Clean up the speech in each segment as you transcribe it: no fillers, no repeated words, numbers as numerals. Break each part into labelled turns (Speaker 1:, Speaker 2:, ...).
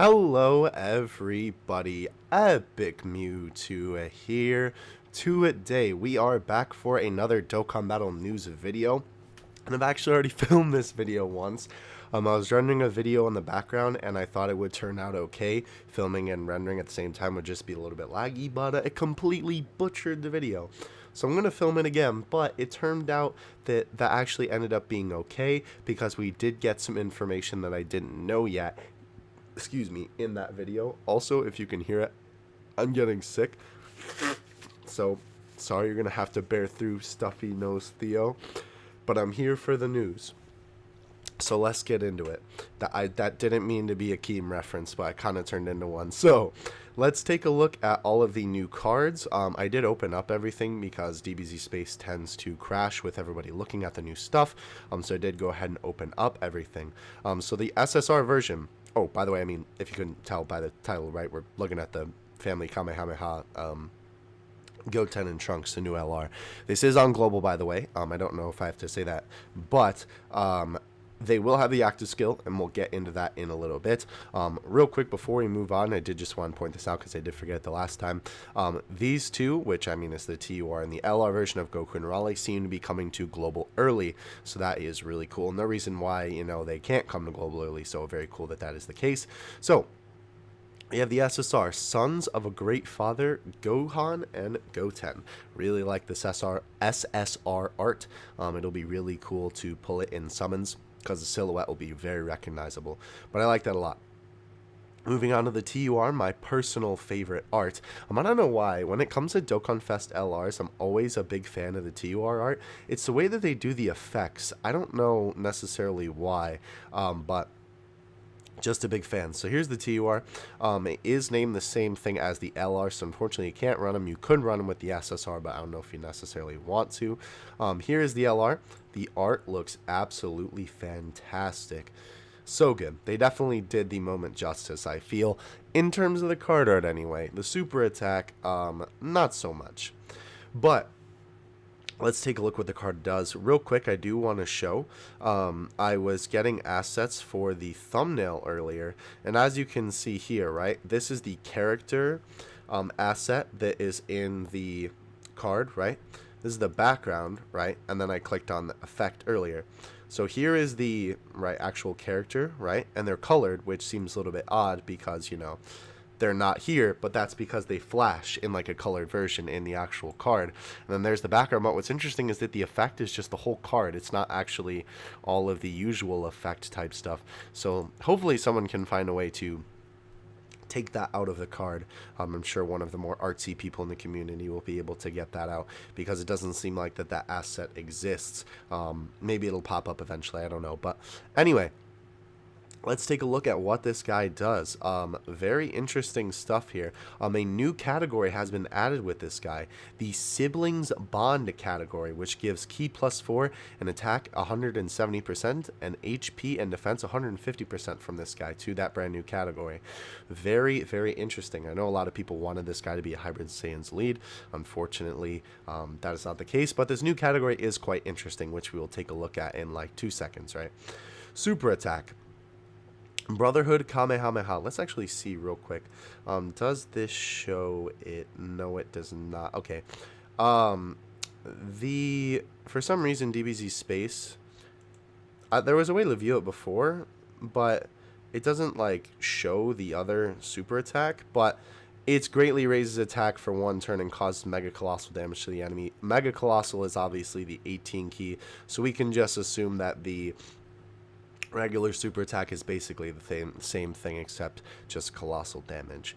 Speaker 1: Hello everybody, Epic Mewtwo here. Today we are back for another Dokkan Battle news video, and I've actually already filmed this video once. I was rendering a video in the background and I thought it would turn out okay. Filming and rendering at the same time would just be a little bit laggy, but it completely butchered the video. So I'm going to film it again, but it turned out that that actually ended up being okay because we did get some information that I didn't know yet, in that video. Also, if you can hear it, I'm getting sick, so sorry, you're gonna have to bear through stuffy nose Theo, but I'm here for the news. So let's get into it. That didn't mean to be a Keem reference, but I kind of turned into one. So let's take a look at all of the new cards. I did open up everything because DBZ Space tends to crash with everybody looking at the new stuff. So I did go ahead and open up everything. So the SSR version. Oh, by the way, I mean, if you couldn't tell by the title, right, we're looking at the family Kamehameha Goten and Trunks, the new LR. This is on global, by the way. I don't know if I have to say that, but they will have the active skill, and we'll get into that in a little bit. Real quick before we move on, I did just want to point this out because I did forget it the last time. These two, which I mean is the TUR and the LR version of Goku and Raleigh, seem to be coming to global early, so that is really cool. No reason why, you know, they can't come to global early, so very cool that that is the case. So we have the SSR, Sons of a Great Father, Gohan and Goten. Really like this SSR art. It'll be really cool to pull it in summons, because the silhouette will be very recognizable, but I like that a lot. Moving on to the TUR, my personal favorite art. I don't know why, when it comes to Dokkan Fest LRs, I'm always a big fan of the TUR art. It's the way that they do the effects. I don't know necessarily why, but just a big fan. So here's the TUR. It is named the same thing as the LR, so unfortunately you can't run them. You could run them with the SSR, but I don't know if you necessarily want to. Here is the LR. The art looks absolutely fantastic. So good. They definitely did the moment justice, I feel, in terms of the card art anyway. The super attack, not so much. But let's take a look what the card does. Real quick, I do want to show, I was getting assets for the thumbnail earlier, and as you can see here, right, this is the character asset that is in the card, right? This is the background, right? And then I clicked on the effect earlier. So here is the, right, actual character, right? And they're colored, which seems a little bit odd because, you know, they're not here, but that's because they flash in like a colored version in the actual card. And then there's the background, but what's interesting is that the effect is just the whole card. It's not actually all of the usual effect type stuff. So hopefully someone can find a way to take that out of the card. I'm sure one of the more artsy people in the community will be able to get that out, because it doesn't seem like that asset exists. Maybe it'll pop up eventually, I don't know. But anyway, let's take a look at what this guy does. Very interesting stuff here. A new category has been added with this guy, the Siblings Bond category, which gives Ki +4 and attack 170% and HP and defense 150% from this guy to that brand new category. Very, very interesting. I know a lot of people wanted this guy to be a Hybrid Saiyan's lead. Unfortunately, that is not the case, but this new category is quite interesting, which we will take a look at in like 2 seconds, right? Super attack. Brotherhood Kamehameha. Let's actually see real quick. Does this show it? No, it does not. Okay. For some reason, DBZ Space, there was a way to view it before, but it doesn't like show the other super attack, but it greatly raises attack for 1 turn and causes Mega Colossal damage to the enemy. Mega Colossal is obviously the 18 key, so we can just assume that the regular super attack is basically the same thing except just colossal damage.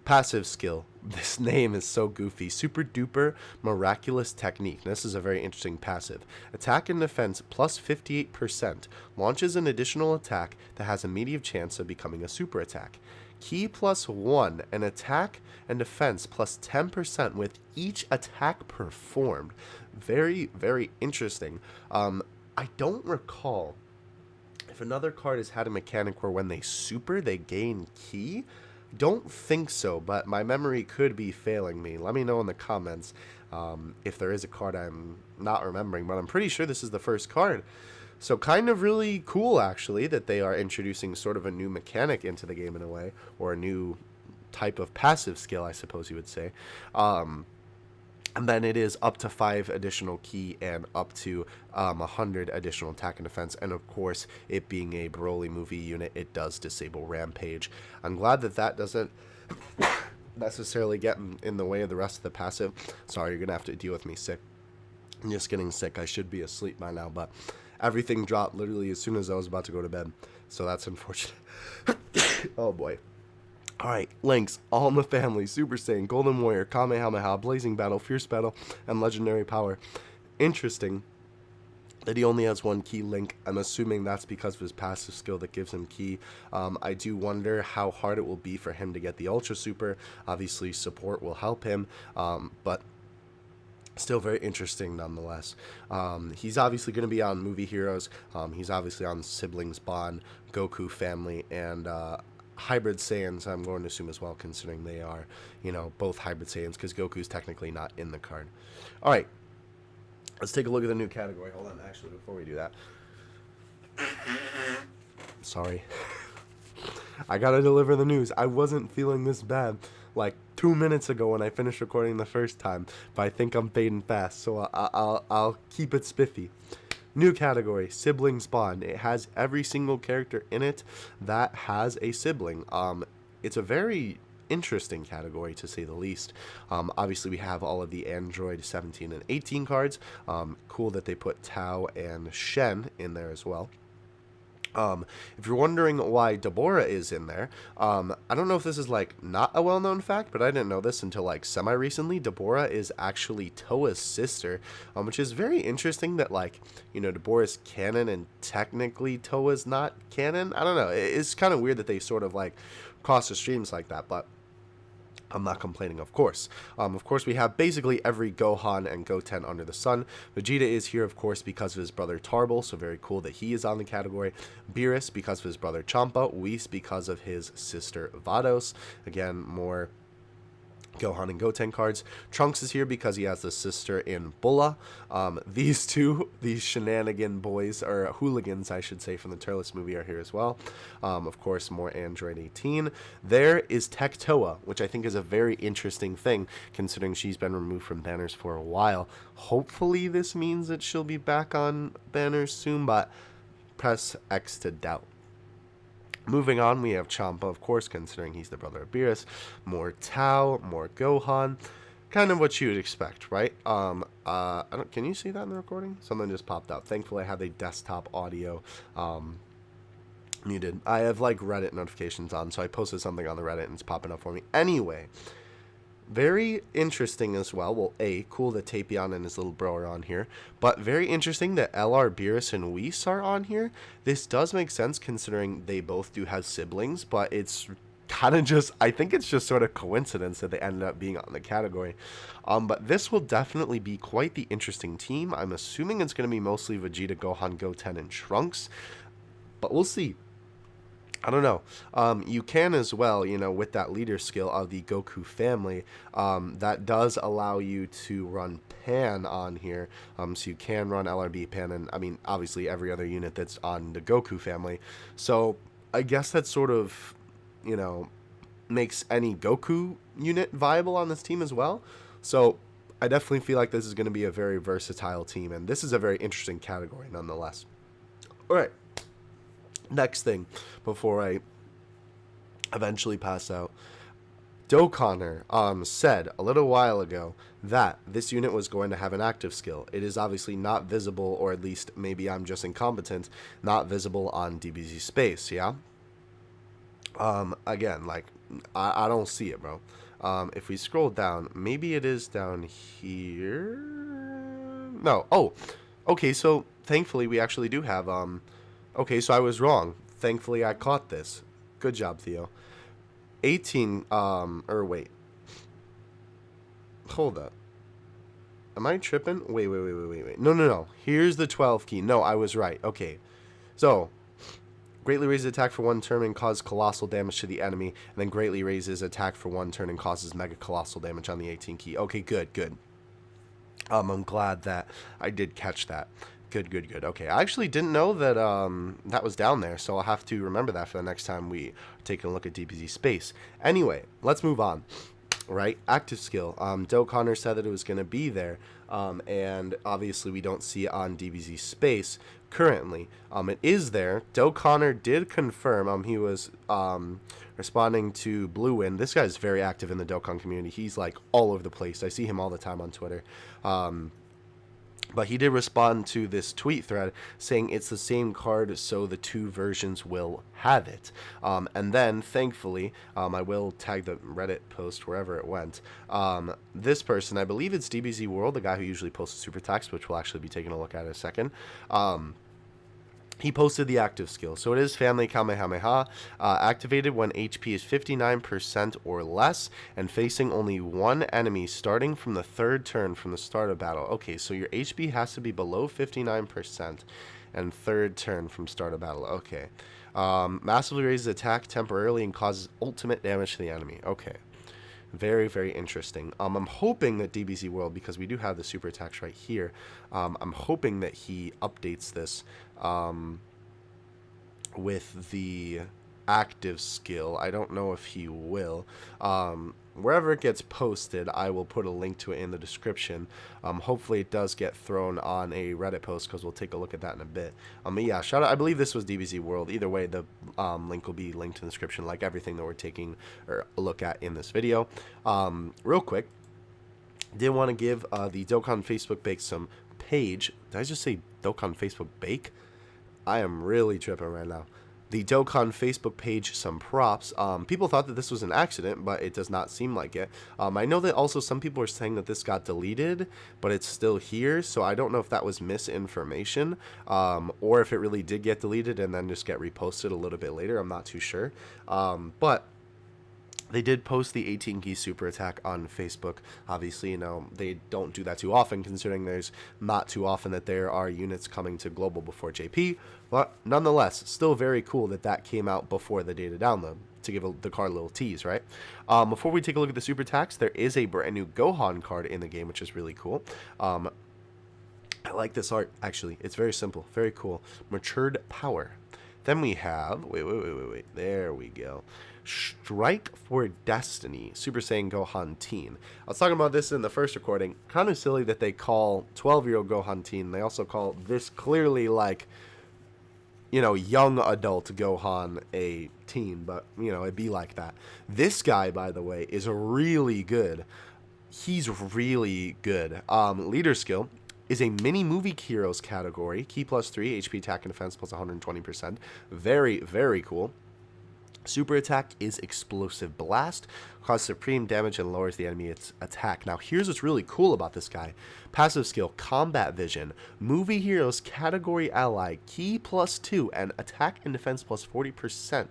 Speaker 1: Passive skill. This name is so goofy. Super duper miraculous technique. This is a very interesting passive. Attack and defense plus 58%. Launches an additional attack that has a medium chance of becoming a super attack. Ki +1 and attack and defense plus 10% with each attack performed. Very, very interesting. I don't recall if another card has had a mechanic where when they super, they gain ki. Don't think so, but my memory could be failing me. Let me know in the comments if there is a card I'm not remembering, but I'm pretty sure this is the first card. So kind of really cool, actually, that they are introducing sort of a new mechanic into the game in a way, or a new type of passive skill, I suppose you would say. And then it is up to 5 additional ki and up to 100 additional attack and defense. And of course, it being a Broly movie unit, it does disable Rampage. I'm glad that that doesn't necessarily get in the way of the rest of the passive. Sorry, you're going to have to deal with me sick. I'm just getting sick. I should be asleep by now, but everything dropped literally as soon as I was about to go to bed. So that's unfortunate. Oh boy. Alright, links, All in the Family, Super Saiyan, Golden Warrior, Kamehameha, Blazing Battle, Fierce Battle, and Legendary Power. Interesting that he only has one key link. I'm assuming that's because of his passive skill that gives him key. I do wonder how hard it will be for him to get the Ultra Super. Obviously, support will help him, but still very interesting nonetheless. He's obviously going to be on Movie Heroes. He's obviously on Siblings Bond, Goku Family, and Hybrid Saiyans, I'm going to assume as well, considering they are, you know, both Hybrid Saiyans, because Goku's technically not in the card. Alright, let's take a look at the new category. Hold on, actually, before we do that. Sorry. I gotta deliver the news. I wasn't feeling this bad like 2 minutes ago when I finished recording the first time, but I think I'm fading fast, so I'll keep it spiffy. New category, Siblings Bond. It has every single character in it that has a sibling. It's a very interesting category, to say the least. Obviously, we have all of the Android 17 and 18 cards. Cool that they put Tao and Shen in there as well. If you're wondering why Deborah is in there, I don't know if this is like not a well-known fact, but I didn't know this until like semi-recently. Deborah is actually Toa's sister, which is very interesting that, like, you know, Deborah's canon and technically Toa's not canon. I don't know. It's kind of weird that they sort of like cross the streams like that, but I'm not complaining, of course. Of course, we have basically every Gohan and Goten under the sun. Vegeta is here, of course, because of his brother Tarbell, so very cool that he is on the category. Beerus because of his brother Champa. Whis because of his sister Vados. Again, more Gohan and Goten cards. Trunks is here because he has the sister in Bulla. These two, these shenanigan boys, or hooligans I should say, from the Turles movie are here as well. Of course, more Android 18. There is Tectoa, which I think is a very interesting thing, considering she's been removed from banners for a while. Hopefully this means that she'll be back on banners soon, but press X to doubt. Moving on, we have Champa, of course, considering he's the brother of Beerus. More Tao, more Gohan. Kind of what you would expect, right? Can you see that in the recording? Something just popped up. Thankfully, I have a desktop audio muted. I have, like, Reddit notifications on, so I posted something on the Reddit, and it's popping up for me. Anyway, very interesting as well. Well, cool that Tapion and his little bro are on here. But very interesting that LR, Beerus, and Whis are on here. This does make sense considering they both do have siblings. But it's kind of just, I think it's just sort of coincidence that they ended up being on the category. But this will definitely be quite the interesting team. I'm assuming it's going to be mostly Vegeta, Gohan, Goten, and Trunks. But we'll see. I don't know. You can as well, you know, with that leader skill of the Goku family, that does allow you to run Pan on here. So you can run LRB Pan, and I mean, obviously every other unit that's on the Goku family. So I guess that sort of, you know, makes any Goku unit viable on this team as well. So I definitely feel like this is going to be a very versatile team, and this is a very interesting category nonetheless. All right. Next thing, before I eventually pass out, Dokkan said a little while ago that this unit was going to have an active skill. It is obviously not visible, or at least maybe I'm just incompetent, not visible on DBZ Space, yeah? Again, like, I don't see it, bro. If we scroll down, maybe it is down here? No, oh, okay, so thankfully we actually do have, okay, so I was wrong. Thankfully, I caught this. Good job, Theo. 18, or wait. Hold up. Am I tripping? Wait. No. Here's the 12 key. No, I was right. Okay. So, greatly raises attack for 1 turn and causes colossal damage to the enemy, and then greatly raises attack for 1 turn and causes mega colossal damage on the 18 key. Okay, good. I'm glad that I did catch that. Good, good, good. Okay, I actually didn't know that that was down there, so I'll have to remember that for the next time we are taking a look at DBZ Space. Anyway, let's move on. Right, active skill. Dokkan said that it was going to be there, and obviously we don't see it on DBZ Space currently. It is there. Dokkan did confirm. He was responding to Blue Wind. This guy's very active in the Dokkan community. He's like all over the place. I see him all the time on Twitter. But he did respond to this tweet thread saying it's the same card, so the two versions will have it. And then, thankfully, I will tag the Reddit post wherever it went. This person, I believe it's DBZ World, the guy who usually posts super text, which we'll actually be taking a look at in a second. He posted the active skill. So it is Family Kamehameha, activated when HP is 59% or less and facing only one enemy starting from the third turn from the start of battle. Okay, so your HP has to be below 59% and third turn from start of battle. Okay. Massively raises attack temporarily and causes ultimate damage to the enemy. Okay. Very, very interesting. I'm hoping that DBZ World, because we do have the super attacks right here, I'm hoping that he updates this with the active skill. I don't know if he will. Wherever it gets posted, I will put a link to it in the description. Hopefully it does get thrown on a Reddit post, because we'll take a look at that in a bit. But yeah, shout out. I believe this was DBZ World. Either way, the link will be linked in the description, like everything that we're taking or a look at in this video. Real quick, did want to give the Dokkan Facebook Bake some page. Did I just say Dokkan Facebook Bake? I am really tripping right now. The Dokkan Facebook page some props. People thought that this was an accident, but it does not seem like it. I know that also some people are saying that this got deleted, but it's still here, so I don't know if that was misinformation, or if it really did get deleted and then just get reposted a little bit later. I'm not too sure. But they did post the 18 key super attack on Facebook. Obviously, you know, they don't do that too often, considering there's not too often that there are units coming to global before JP. But nonetheless, still very cool that that came out before the data download, to give the card a little tease, right? Before we take a look at the super attacks, there is a brand new Gohan card in the game, which is really cool. I like this art, actually. It's very simple, very cool. Matured Power. Then we have, wait, there we go. Strike for Destiny, Super Saiyan Gohan Teen. I was talking about this in the first recording. Kind of silly that they call 12-year-old Gohan Teen. They also call this clearly like, you know, young adult Gohan a teen, but, you know, it'd be like that. This guy, by the way, is really good. He's really good. Leader skill is a mini movie heroes category. Key +3, HP attack and defense plus 120%. Very, very cool. Super attack is Explosive Blast, causes supreme damage and lowers the enemy's attack. Now, here's what's really cool about this guy. Passive skill, Combat Vision, Movie Heroes Category Ally, Key +2, and attack and defense plus 40%.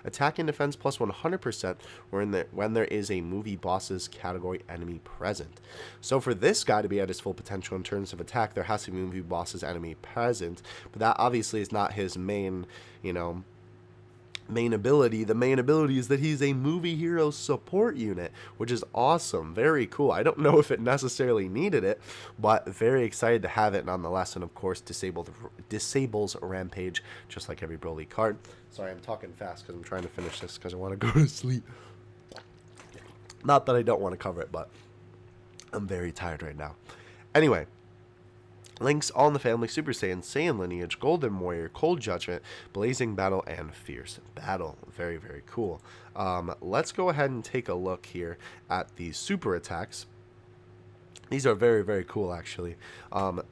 Speaker 1: Attack and defense plus 100% when there is a movie boss's category enemy present. So for this guy to be at his full potential in terms of attack, there has to be movie boss's enemy present. But that obviously is not his main, you know, main ability. The main ability is that he's a movie hero support unit, which is awesome. Very cool. I don't know if it necessarily needed it, but very excited to have it nonetheless. And of course, disables Rampage, just like every Broly card. Sorry, I'm talking fast because I'm trying to finish this because I want to go to sleep. Not that I don't want to cover it, but I'm very tired right now. Anyway, links All in the Family, Super Saiyan, Saiyan Lineage, Golden Warrior, Cold Judgment, Blazing Battle, and Fierce Battle. Very, very cool. Let's go ahead and take a look here at the super attacks. These are very, very cool, actually.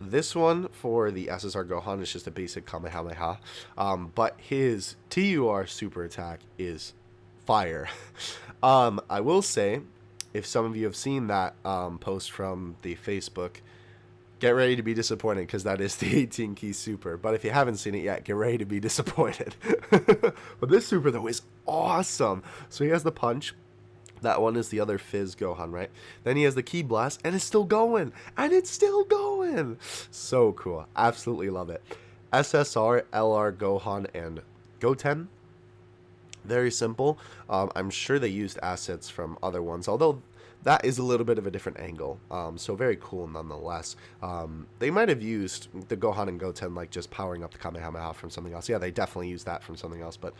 Speaker 1: This one for the SSR Gohan is just a basic Kamehameha. But his TUR super attack is fire. I will say, if some of you have seen that post from the Facebook, get ready to be disappointed, because that is the 18 key super. But if you haven't seen it yet, get ready to be disappointed. But this super, though, is awesome. So he has the punch. That one is the other Fizz Gohan, right? Then he has the Ki Blast, and it's still going. And it's still going. So cool. Absolutely love it. SSR, LR, Gohan, and Goten. Very simple. I'm sure they used assets from other ones, although that is a little bit of a different angle. So very cool nonetheless. They might have used the Gohan and Goten like just powering up the Kamehameha from something else. Yeah, they definitely used that from something else. But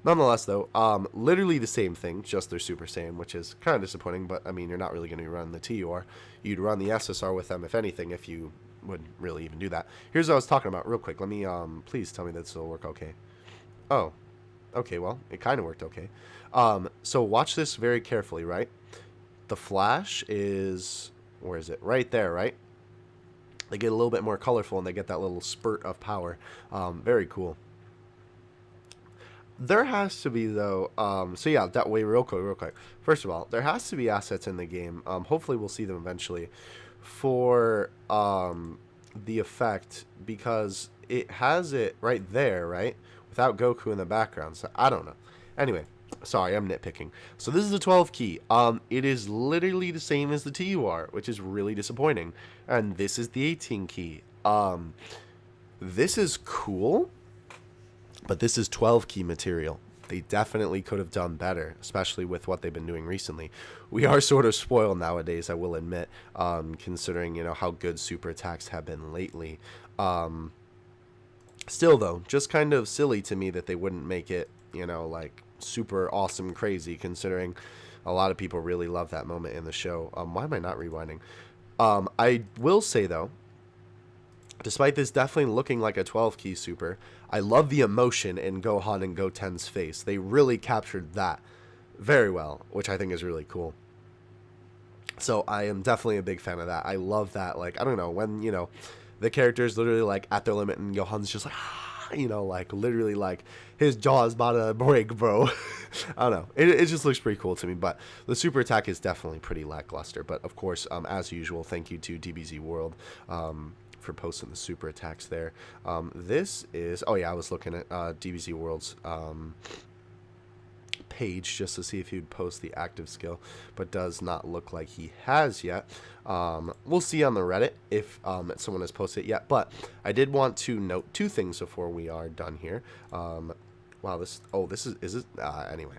Speaker 1: nonetheless, though, literally the same thing, just their Super Saiyan, which is kind of disappointing. But I mean, you're not really going to run the TUR. You'd run the SSR with them, if anything, if you would really even do that. Here's what I was talking about real quick. Let me please tell me that this will work okay. Oh, okay, well, it kind of worked okay. So watch this very carefully, right? The flash is, where is it? Right there, right? They get a little bit more colorful and they get that little spurt of power. Very cool. There has to be, though, so yeah, that way, real quick. First of all, there has to be assets in the game. Hopefully we'll see them eventually for the effect, because it has it right there, right? Without Goku in the background, so I don't know. Anyway, sorry, I'm nitpicking. So this is the 12 key. It is literally the same as the TUR, which is really disappointing. And this is the 18 key. This is cool, but this is 12 key material. They definitely could have done better, especially with what they've been doing recently. We are sort of spoiled nowadays, I will admit, considering, you know, how good super attacks have been lately. Still, though, just kind of silly to me that they wouldn't make it, you know, like super awesome crazy, considering a lot of people really love that moment in the show. Why am I not rewinding? I will say, though, despite this definitely looking like a 12 key super, I love the emotion in Gohan and Goten's face. They really captured that very well, which I think is really cool. So I am definitely a big fan of that. I love that, like, I don't know, when, you know, the character's literally like at their limit and Gohan's just like, you know, like literally like his jaw's about to break, bro. I don't know. It just looks pretty cool to me. But the super attack is definitely pretty lackluster. But of course, as usual, thank you to DBZ World for posting the super attacks there. This is, oh yeah, I was looking at DBZ World's page just to see if he'd post the active skill, but does not look like he has yet. We'll see on the Reddit if someone has posted it yet, but I did want to note two things before we are done here. Wow, this is it? Anyway.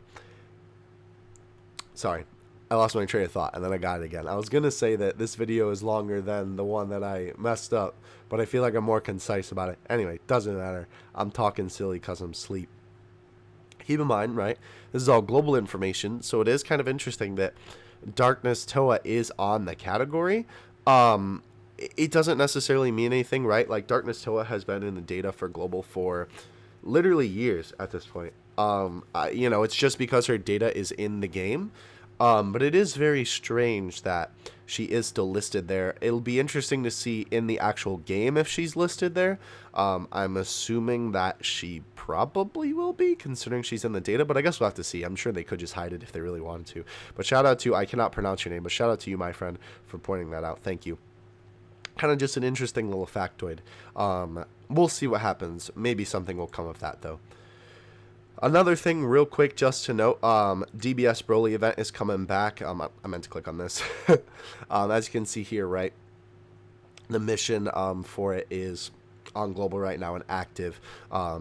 Speaker 1: Sorry, I lost my train of thought, and then I got it again. I was going to say that this video is longer than the one that I messed up, but I feel like I'm more concise about it. Anyway, doesn't matter. I'm talking silly because I'm asleep. Keep in mind, right, this is all global information, so it is kind of interesting that Darkness Toa is on the category. It doesn't necessarily mean anything, right? Like, Darkness Toa has been in the data for global for literally years at this point. You know, it's just because her data is in the game. But it is very strange that she is still listed there. It'll be interesting to see in the actual game if she's listed there. I'm assuming that she probably will be, considering she's in the data, but I guess we'll have to see. I'm sure they could just hide it if they really wanted to. But shout out to, I cannot pronounce your name, but shout out to you, my friend, for pointing that out. Thank you. Kind of just an interesting little factoid. We'll see what happens. Maybe something will come of that, though. Another thing real quick just to note, DBS Broly event is coming back. I meant to click on this. As you can see here, right, the mission for it is on global right now and active.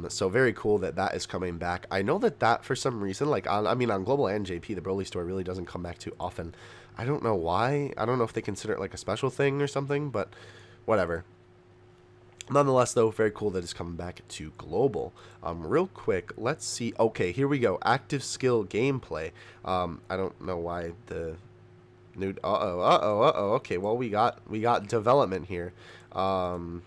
Speaker 1: So very cool that that is coming back. I know that for some reason, like on global and JP, the Broly store really doesn't come back too often. I don't know why. I don't know if they consider it like a special thing or something, but whatever. Nonetheless, though, very cool that it's coming back to global. Real quick, let's see. Okay, here we go. Active skill gameplay. I don't know why the new. Okay, well we got development here. Active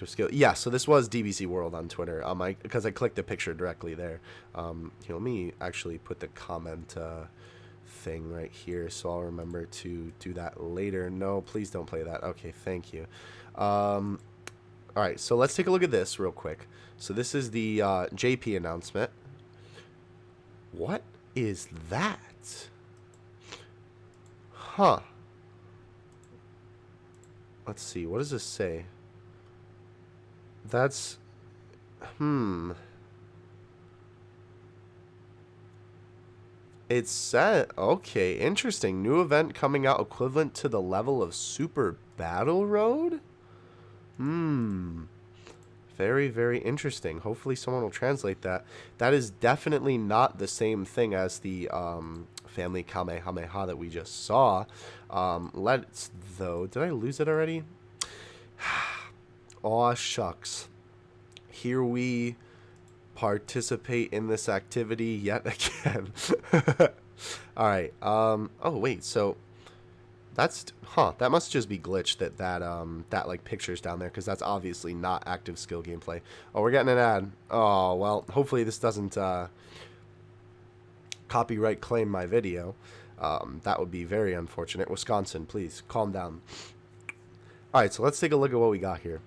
Speaker 1: skill. Yeah, so this was DBZ World on Twitter. Because I clicked the picture directly there. Here, let me actually put the comment thing right here, so I'll remember to do that later. No, please don't play that. Okay, thank you. Alright, so let's take a look at this real quick. So this is the JP announcement. What is that? Huh. Let's see, what does this say? That's... It's set. Okay, interesting. New event coming out equivalent to the level of Super Battle Road? Very, very interesting. Hopefully someone will translate that. That is definitely not the same thing as the family Kamehameha that we just saw. Let's, though, did I lose it already? Aw, shucks. Here we participate in this activity yet again. Alright, oh wait, so that's, that must just be glitched that like picture's down there, because that's obviously not active skill gameplay. Oh, we're getting an ad. Oh, well, hopefully this doesn't copyright claim my video. That would be very unfortunate. Wisconsin, please calm down. Alright, so let's take a look at what we got here.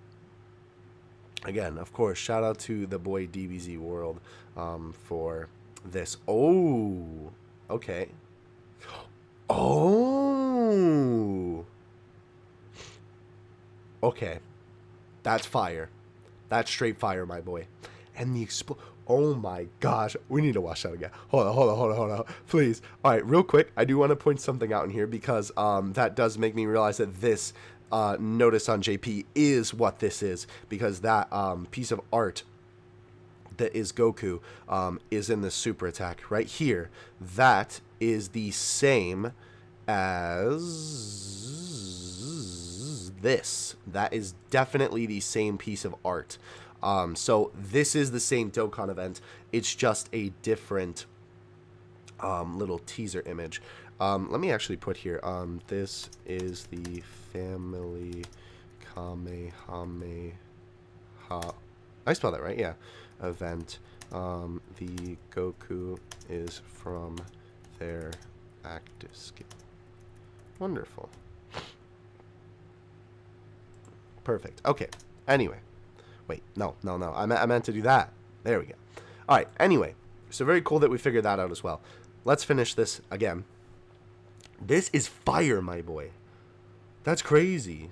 Speaker 1: Again, of course, shout out to the boy DBZ World for this. Oh, okay. Oh, okay. That's fire. That's straight fire, my boy. And the oh my gosh, we need to watch that again. Hold on, please. All right, real quick, I do want to point something out in here, because that does make me realize that this notice on JP is what this is, because that piece of art that is Goku is in the super attack right here. That is the same as this. That is definitely the same piece of art. So this is the same Dokkan event. It's just a different little teaser image. Let me actually put here, this is the family Kamehameha. I spelled that right, yeah. Event. The Goku is from their active skill. Wonderful. Perfect. Okay. Anyway. Wait, no. I meant to do that. There we go. Alright, anyway. So very cool that we figured that out as well. Let's finish this again. This is fire, my boy. That's crazy.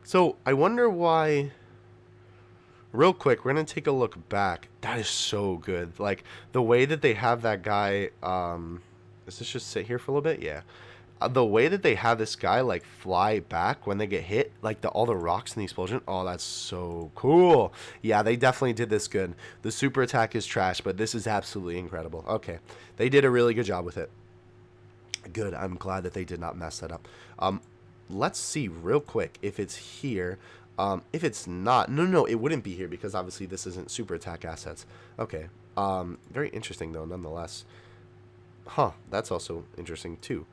Speaker 1: So, I wonder why... Real quick, we're going to take a look back. That is so good. Like, the way that they have that guy... does this just sit here for a little bit? Yeah. The way that they have this guy, like, fly back when they get hit, like, all the rocks in the explosion. Oh, that's so cool. Yeah, they definitely did this good. The super attack is trash, but this is absolutely incredible. Okay. They did a really good job with it. Good. I'm glad that they did not mess that up. Let's see real quick if it's here. If it's not, no, it wouldn't be here, because obviously this isn't super attack assets. Okay. Very interesting though, nonetheless. That's also interesting too.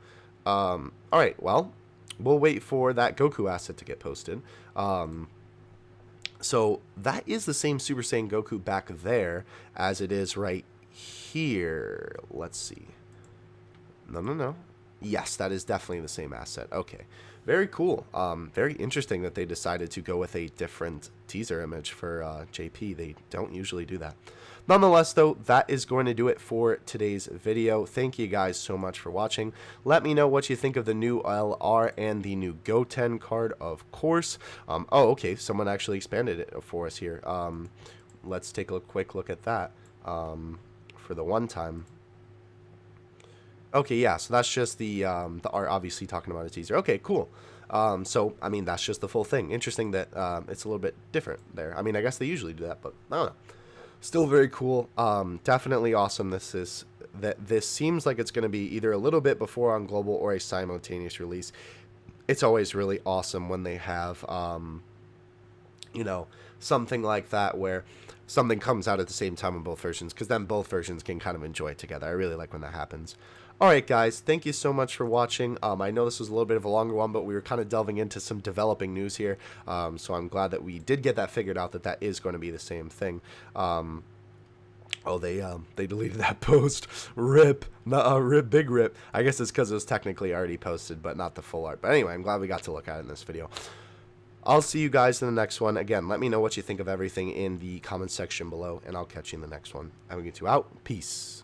Speaker 1: All right. Well, we'll wait for that Goku asset to get posted. So that is the same Super Saiyan Goku back there as it is right here. Let's see. No. Yes, that is definitely the same asset. Okay. Very cool. Very interesting that they decided to go with a different teaser image for JP. They don't usually do that. Nonetheless, though, that is going to do it for today's video. Thank you guys so much for watching. Let me know what you think of the new LR and the new Goten card, of course. Oh, okay. Someone actually expanded it for us here. Let's take a quick look at that for the one time. Okay, yeah, so that's just the art, obviously talking about a teaser. Okay, cool. So, I mean, that's just the full thing. Interesting that it's a little bit different there. I mean, I guess they usually do that, but I don't know. Still very cool. Definitely awesome. This seems like it's going to be either a little bit before on global or a simultaneous release. It's always really awesome when they have, you know, something like that where something comes out at the same time in both versions, because then both versions can kind of enjoy it together. I really like when that happens. Alright guys, thank you so much for watching. I know this was a little bit of a longer one, but we were kind of delving into some developing news here. So I'm glad that we did get that figured out, that is going to be the same thing. Oh, they deleted that post. Rip. Rip, big rip. I guess it's because it was technically already posted, but not the full art. But anyway, I'm glad we got to look at it in this video. I'll see you guys in the next one. Again, let me know what you think of everything in the comments section below, and I'll catch you in the next one. I'm going to out. Peace.